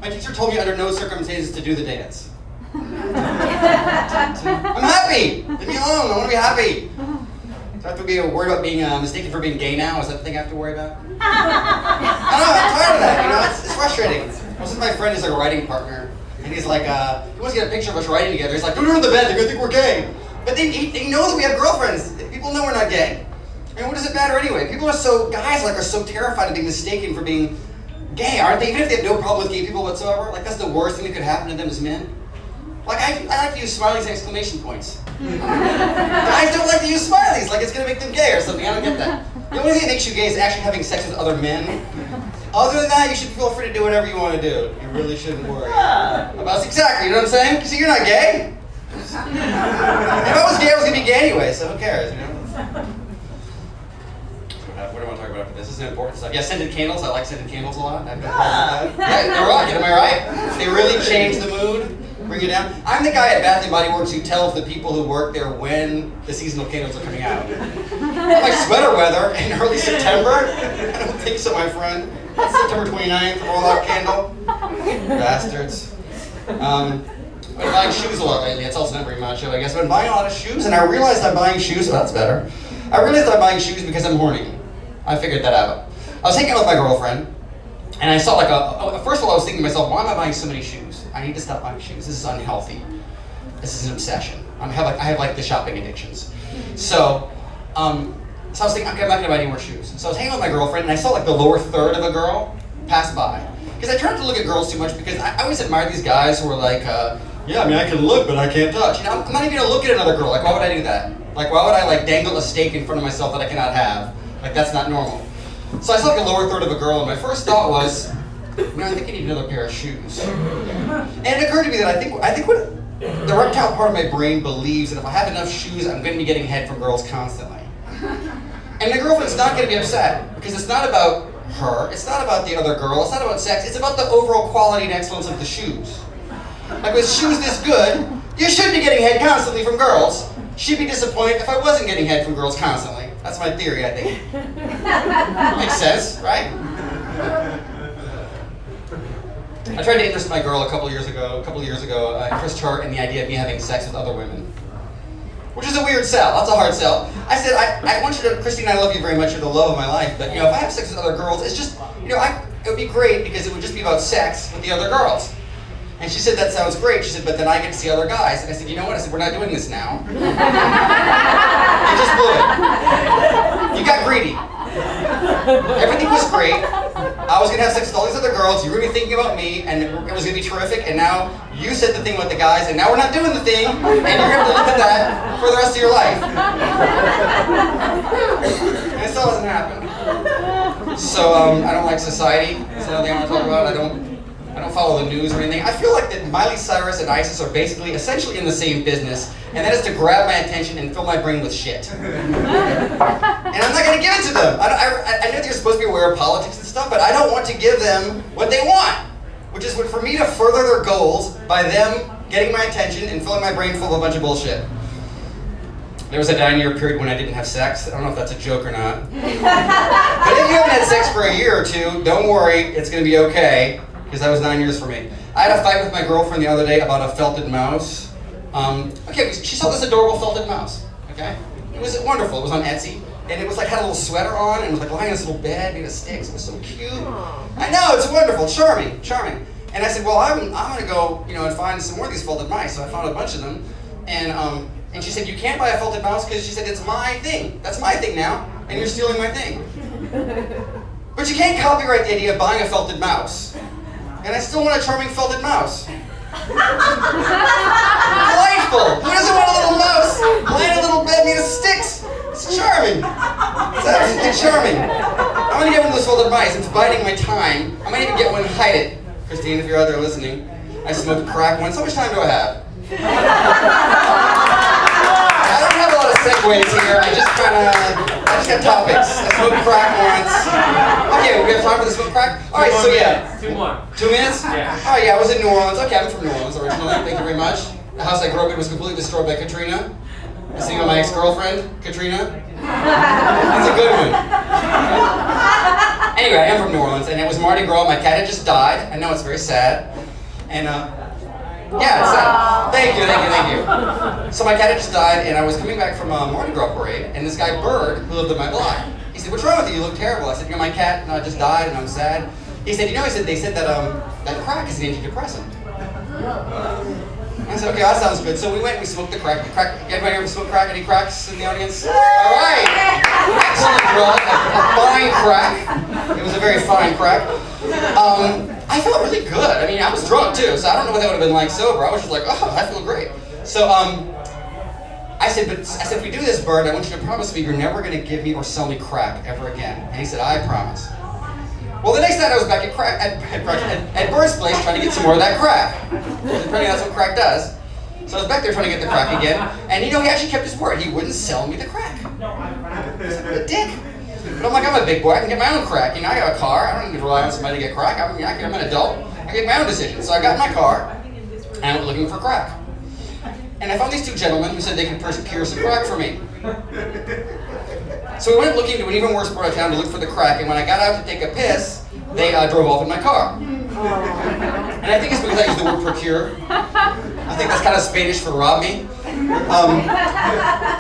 My teacher told me under no circumstances to do the dance. I'm happy! Leave me alone, I want to be happy. Do I have to be worried about being mistaken for being gay now? Is that the thing I have to worry about? I don't know, I'm tired of that, you know, it's frustrating. I was with my friend who's like a writing partner, and he's like, he wants to get a picture of us writing together. He's like, don't ruin the bed, they're gonna think we're gay. But they know that we have girlfriends. People know we're not gay. I mean, what does it matter anyway? People are so, guys like are so terrified of being mistaken for being gay, aren't they? Even if they have no problem with gay people whatsoever, like that's the worst thing that could happen to them as men. Like I like to use smileys and exclamation points. Guys don't like to use smileys, like it's gonna make them gay or something. I don't get that. The only thing that makes you gay is actually having sex with other men. Other than that, you should feel free to do whatever you want to do. You really shouldn't worry about exactly. You know what I'm saying? See, you're not gay. If I was gay, I was gonna be gay anyway. So who cares? You know. What do I want to talk about after this? This is important stuff. Yeah, scented candles. I like scented candles a lot. I've got problems with that. Yeah, they're right. Am I right? They really change the mood. Bring it down. I'm the guy at Bath & Body Works who tells the people who work there when the seasonal candles are coming out. Like sweater weather in early September? I don't think so, my friend. That's September 29th, roll-out candle. Bastards. I've been buying shoes a lot lately. It's also not very macho, I guess. I've been buying a lot of shoes, and I realized I'm buying shoes. Oh, that's better. I realized I'm buying shoes because I'm horny. I figured that out. I was hanging out with my girlfriend, and I saw first of all, I was thinking to myself, why am I buying so many shoes? I need to stop buying shoes. This is unhealthy. This is an obsession. I have the shopping addictions. So I was thinking, okay, I'm not gonna buy any more shoes. So I was hanging with my girlfriend, and I saw like the lower third of a girl pass by. Because I try not to look at girls too much because I always admire these guys who are like, yeah, I mean, I can look, but I can't touch. You know, I'm not even gonna look at another girl. Like, why would I do that? Like, why would I like dangle a steak in front of myself that I cannot have? Like, that's not normal. So I saw like a lower third of a girl, and my first thought was, you know, I think I need another pair of shoes. And it occurred to me that I think what the reptile part of my brain believes that if I have enough shoes, I'm going to be getting head from girls constantly. And my girlfriend's not going to be upset because it's not about her, it's not about the other girl, it's not about sex, it's about the overall quality and excellence of the shoes. Like with shoes this good, you should be getting head constantly from girls. She'd be disappointed if I wasn't getting head from girls constantly. That's my theory, I think. Makes sense, right? I tried to interest my girl a couple years ago, interest her in the idea of me having sex with other women. Which is a weird sell, that's a hard sell. I said, I want you to, Christine, I love you very much, you're the love of my life, but you know, if I have sex with other girls, it's just, you know, it would be great because it would just be about sex with the other girls. And she said, that sounds great. She said, but then I get to see other guys. And I said, you know what? I said, we're not doing this now. You just blew it. You got greedy. Everything was great. I was going to have sex with all these other girls. You were going to be thinking about me, and it was going to be terrific. And now you said the thing with the guys, and now we're not doing the thing, and you're going to have to live with that for the rest of your life. And it still hasn't happened. So I don't like society. That's another thing I want to talk about. I don't follow the news or anything. I feel like that Miley Cyrus and ISIS are basically, essentially in the same business, and that is to grab my attention and fill my brain with shit. And I'm not going to give it to them. I know that you're supposed to be aware of politics and stuff, but I don't want to give them what they want, which is for me to further their goals by them getting my attention and filling my brain full of a bunch of bullshit. There was a 9-year period when I didn't have sex. I don't know if that's a joke or not. But if you haven't had sex for a year or two, don't worry, it's going to be okay. Because that was 9 years for me. I had a fight with my girlfriend the other day about a felted mouse. Okay, she saw this adorable felted mouse, okay? It was wonderful, it was on Etsy. And it was like, had a little sweater on, and it was like lying in this little bed made of sticks. It was so cute. I know, it's wonderful, charming. And I said, well, I'm gonna go, you know, and find some more of these felted mice. So I found a bunch of them. And she said, you can't buy a felted mouse because she said, it's my thing. That's my thing now, and you're stealing my thing. But you can't copyright the idea of buying a felted mouse. And I still want a charming felted mouse. Delightful! Who doesn't want a little mouse lying in a little bed made of sticks? It's charming. It's absolutely charming. I'm gonna get one of those felted mice. It's biding my time. I might even get one and hide it. Christine, if you're out there listening, I smoked crack once. How much time do I have? I don't have a lot of segues here. I just got topics. I smoked crack once. Okay, we have time for the smoke crack? Alright, so yeah. 2 more. 2 minutes? Yeah. Oh yeah, I was in New Orleans. Okay, I'm from New Orleans originally. Thank you very much. The house I grew up in was completely destroyed by Katrina. You see my ex-girlfriend, Katrina? That's a good one. Anyway, I am from New Orleans, and it was Mardi Gras. My cat had just died. I know it's very sad. And, yeah, it's sad. Thank you. So my cat had just died, and I was coming back from a Mardi Gras parade, and this guy, Bird, who lived in my block, he said, "What's wrong with you? You look terrible." I said, "My cat just died, and I'm sad." He said, they said that crack is an antidepressant. I said, "Okay, that sounds good." So we went and we smoked the crack. Anybody ever smoke crack? Any cracks in the audience? All right. Excellent drug, a fine crack. It was a very fine crack. I felt really good. I mean, I was drunk too, so I don't know what that would have been like sober. I was just like, oh, I feel great. So I said, if we do this, Bird, I want you to promise me you're never going to give me or sell me crack ever again. And he said, "I promise." Well, the next night I was back at Bird's place trying to get some more of that crack. Apparently that's what crack does. So I was back there trying to get the crack again, and he actually kept his word. He wouldn't sell me the crack. He's like, "What a dick." But I'm like, I'm a big boy, I can get my own crack. I got a car, I don't need to rely on somebody to get crack. I'm an adult, I get my own decisions. So I got in my car, and I went looking for crack. And I found these two gentlemen who said they could procure some crack for me. So we went looking to an even worse part of town to look for the crack, and when I got out to take a piss, they drove off in my car. And I think it's because I used the word procure. I think that's kind of Spanish for rob me.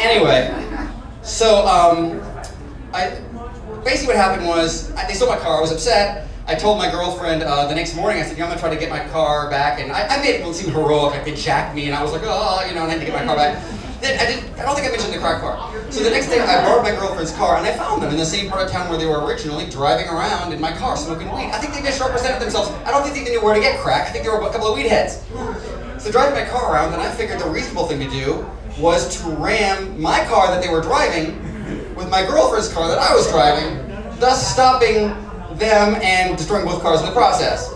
Anyway, so basically what happened was, they stole my car, I was upset. I told my girlfriend the next morning, I said, I'm gonna try to get my car back, and I made it seem heroic, like they jacked me, and I was like, oh, and I had to get my car back. Then I don't think I mentioned the crack car. So the next day I borrowed my girlfriend's car, and I found them in the same part of town where they were originally, driving around in my car smoking weed. I think they misrepresented themselves. I don't think they knew where to get crack. I think they were a couple of weed heads. So driving my car around, and I figured the reasonable thing to do was to ram my car that they were driving with my girlfriend's car that I was driving, thus stopping them and destroying both cars in the process.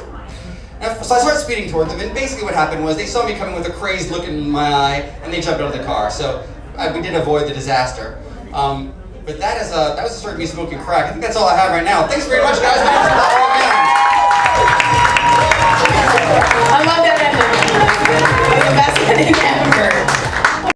So I started speeding toward them, and basically what happened was they saw me coming with a crazed look in my eye, and they jumped out of the car. So we did avoid the disaster. But that was the story of me smoking crack. I think that's all I have right now. Thanks very much, guys.